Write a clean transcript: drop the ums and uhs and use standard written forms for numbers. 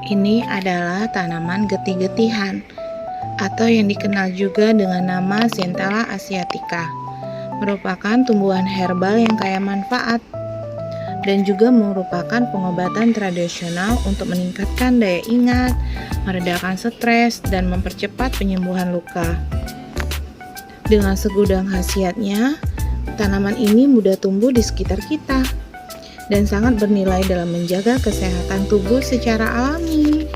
Ini adalah tanaman getih-getihan atau yang dikenal juga dengan nama Centella asiatica. Merupakan tumbuhan herbal yang kaya manfaat dan juga merupakan pengobatan tradisional untuk meningkatkan daya ingat, meredakan stres, dan mempercepat penyembuhan luka. Dengan segudang khasiatnya, tanaman ini mudah tumbuh di sekitar kita dan sangat bernilai dalam menjaga kesehatan tubuh secara alami.